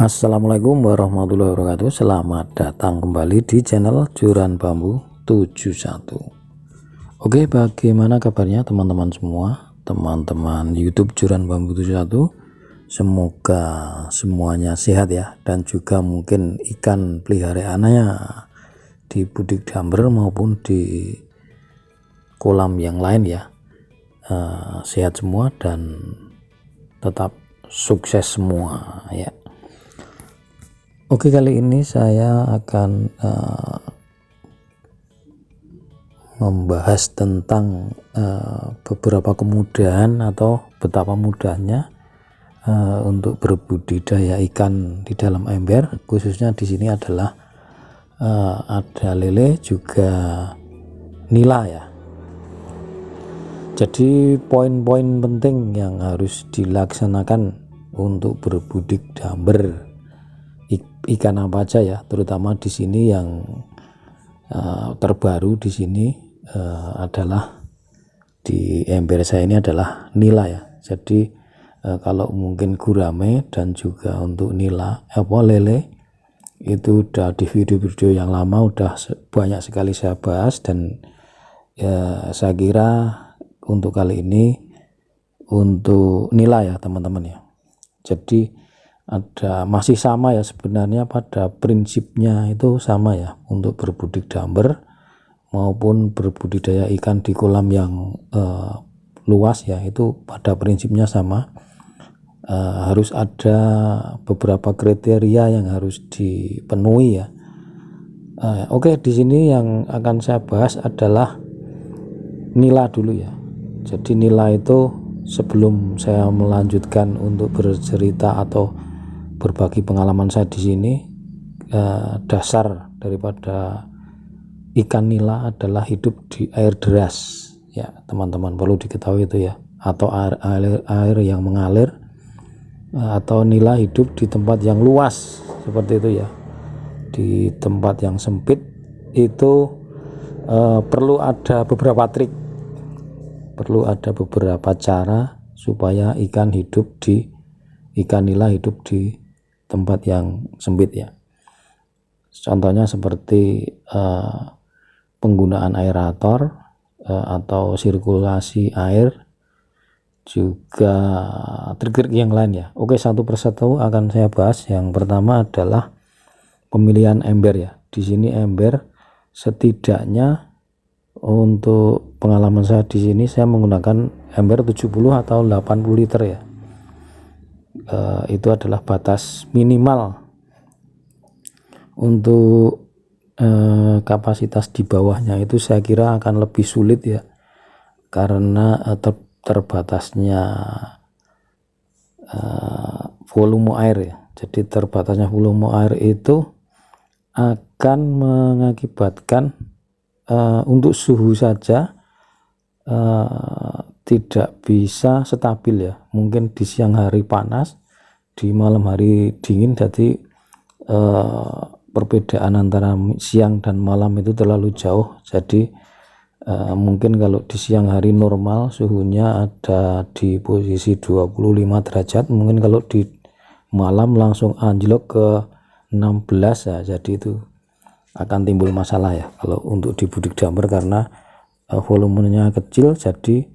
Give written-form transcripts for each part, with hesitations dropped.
Assalamualaikum warahmatullahi wabarakatuh. Selamat datang kembali di channel Joran Bambu 71. Oke, bagaimana kabarnya teman-teman semua, teman-teman YouTube Joran Bambu 71? Semoga semuanya sehat ya, dan juga mungkin ikan peliharaannya di budik damber maupun di kolam yang lain ya, sehat semua dan tetap sukses semua ya. Oke, kali ini saya akan membahas tentang beberapa kemudahan atau betapa mudahnya untuk berbudidaya ikan di dalam ember, khususnya di sini adalah ada lele juga nila ya. Jadi poin-poin penting yang harus dilaksanakan untuk berbudik damber ikan apa aja ya, terutama di sini yang terbaru di sini adalah di ember saya ini adalah nila ya. Jadi kalau mungkin gurame dan juga untuk nila lele itu udah di video-video yang lama udah banyak sekali saya bahas, dan ya saya kira untuk kali ini untuk nila ya teman-teman ya. Jadi masih sama ya, sebenarnya pada prinsipnya itu sama ya, untuk berbudik damber maupun berbudidaya ikan di kolam yang luas ya, itu pada prinsipnya sama. Harus ada beberapa kriteria yang harus dipenuhi ya. Oke, di sini yang akan saya bahas adalah nila dulu ya. Jadi nila itu, sebelum saya melanjutkan untuk bercerita atau berbagi pengalaman saya di sini, dasar daripada ikan nila adalah hidup di air deras ya teman-teman, perlu diketahui itu ya, atau air yang mengalir, atau nila hidup di tempat yang luas seperti itu ya. Di tempat yang sempit itu perlu ada beberapa trik, perlu ada beberapa cara supaya ikan nila hidup di tempat yang sempit ya. Contohnya seperti penggunaan aerator atau sirkulasi air, juga trik-trik yang lain ya. Oke, satu persatu akan saya bahas. Yang pertama adalah pemilihan ember ya. Di sini ember setidaknya, untuk pengalaman saya di sini saya menggunakan ember 70 atau 80 liter ya. Itu adalah batas minimal. Untuk kapasitas di bawahnya itu saya kira akan lebih sulit ya, karena terbatasnya volume air ya. Jadi terbatasnya volume air itu akan mengakibatkan untuk suhu saja tidak bisa stabil ya. Mungkin di siang hari panas, di malam hari dingin, jadi perbedaan antara siang dan malam itu terlalu jauh. Jadi mungkin kalau di siang hari normal suhunya ada di posisi 25 derajat, mungkin kalau di malam langsung anjlok ke 16 ya. Jadi itu akan timbul masalah ya kalau untuk di budik damber, karena volumenya kecil, jadi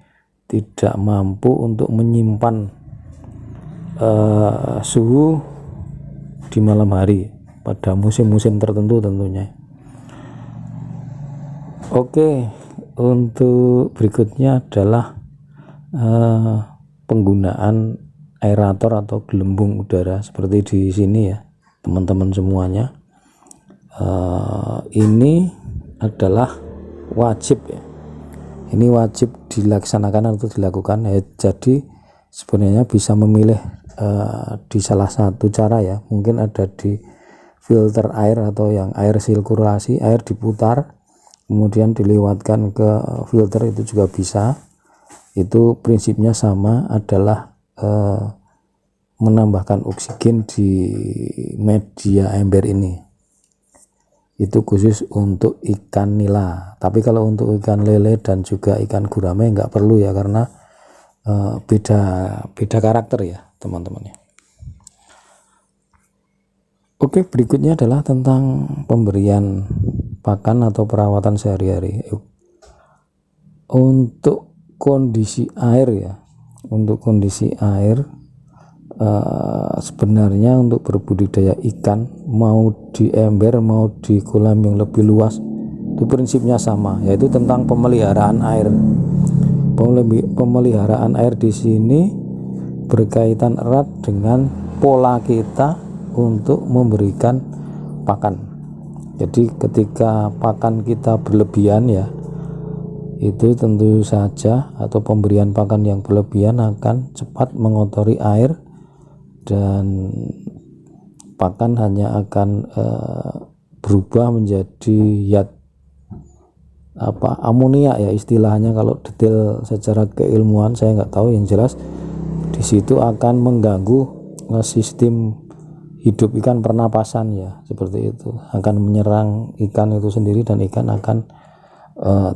tidak mampu untuk menyimpan suhu di malam hari pada musim-musim tertentu tentunya. Oke, untuk berikutnya adalah penggunaan aerator atau gelembung udara seperti di sini ya teman-teman semuanya. Ini adalah wajib ya. Ini wajib dilaksanakan atau dilakukan ya. Jadi sebenarnya bisa memilih di salah satu cara ya. Mungkin ada di filter air atau yang air sirkulasi, air diputar kemudian dilewatkan ke filter, itu juga bisa. Itu prinsipnya sama, adalah menambahkan oksigen di media ember ini. Itu khusus untuk ikan nila. Tapi kalau untuk ikan lele dan juga ikan gurame nggak perlu ya, karena beda karakter ya teman-teman ya. Oke, berikutnya adalah tentang pemberian pakan atau perawatan sehari-hari. Untuk kondisi air ya, untuk kondisi air sebenarnya untuk berbudidaya ikan, mau di ember mau di kolam yang lebih luas, itu prinsipnya sama, yaitu tentang pemeliharaan air. Pemeliharaan air di sini berkaitan erat dengan pola kita untuk memberikan pakan. Jadi ketika pakan kita berlebihan ya, itu tentu saja, atau pemberian pakan yang berlebihan akan cepat mengotori air, dan pakan hanya akan berubah menjadi amonia ya istilahnya. Kalau detail secara keilmuan saya nggak tahu, yang jelas di situ akan mengganggu sistem hidup ikan, pernapasan ya, seperti itu, akan menyerang ikan itu sendiri, dan ikan akan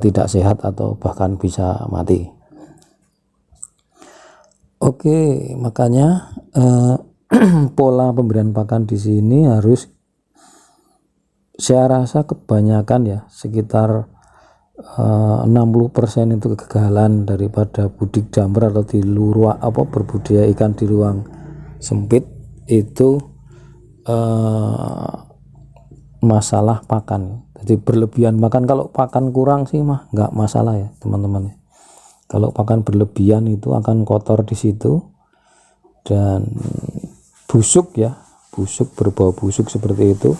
tidak sehat atau bahkan bisa mati. Oke, makanya pola pemberian pakan di sini harus, saya rasa kebanyakan ya, sekitar 60% itu kegagalan daripada budik jamber atau di luar berbudidaya ikan di ruang sempit itu masalah pakan. Jadi berlebihan makan. Kalau pakan kurang sih mah nggak masalah ya teman-teman. Kalau pakan berlebihan itu akan kotor di situ dan busuk ya, busuk, berbau busuk seperti itu.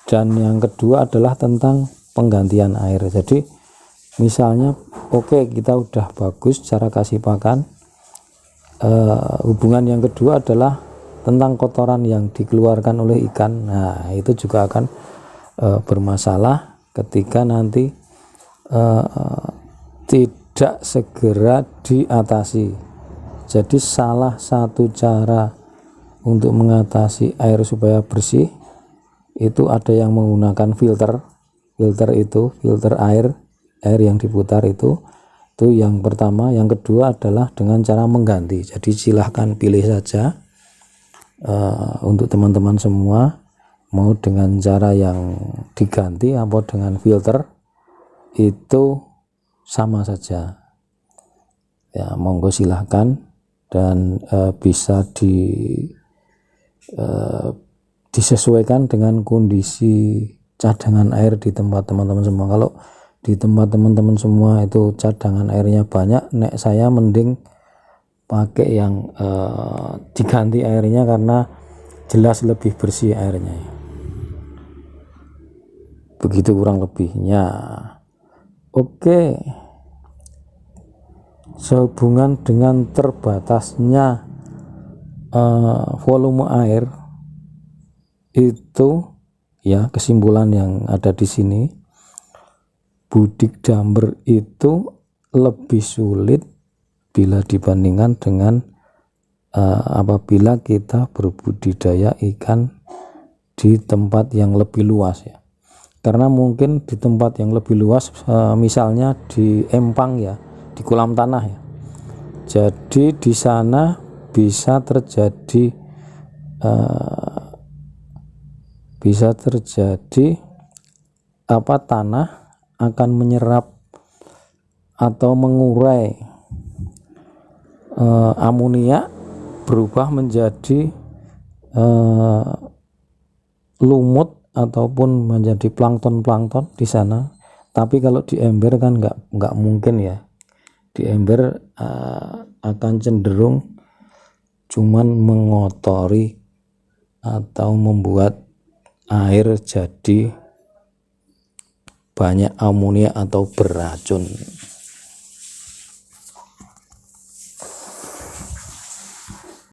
Dan yang kedua adalah tentang penggantian air. Jadi misalnya kita udah bagus cara kasih pakan, hubungan yang kedua adalah tentang kotoran yang dikeluarkan oleh ikan. Nah itu juga akan bermasalah ketika nanti tidak segera diatasi. Jadi salah satu cara untuk mengatasi air supaya bersih itu ada yang menggunakan filter air yang diputar itu yang pertama. Yang kedua adalah dengan cara mengganti. Jadi silahkan pilih saja untuk teman-teman semua, mau dengan cara yang diganti atau dengan filter, itu sama saja ya, monggo silahkan. Dan bisa disesuaikan dengan kondisi cadangan air di tempat teman-teman semua. Kalau di tempat teman-teman semua itu cadangan airnya banyak, saya mending pakai yang diganti airnya, karena jelas lebih bersih airnya ya. Begitu kurang lebihnya. Oke, sehubungan dengan terbatasnya volume air itu ya, kesimpulan yang ada di sini, budik jamber itu lebih sulit bila dibandingkan dengan apabila kita berbudidaya ikan di tempat yang lebih luas ya. Karena mungkin di tempat yang lebih luas, misalnya di empang ya, di kolam tanah ya, jadi di sana bisa terjadi tanah akan menyerap atau mengurai amonia, berubah menjadi lumut ataupun menjadi plankton di sana. Tapi kalau di ember kan nggak mungkin ya. Di ember akan cenderung cuman mengotori atau membuat air jadi banyak amonia atau beracun.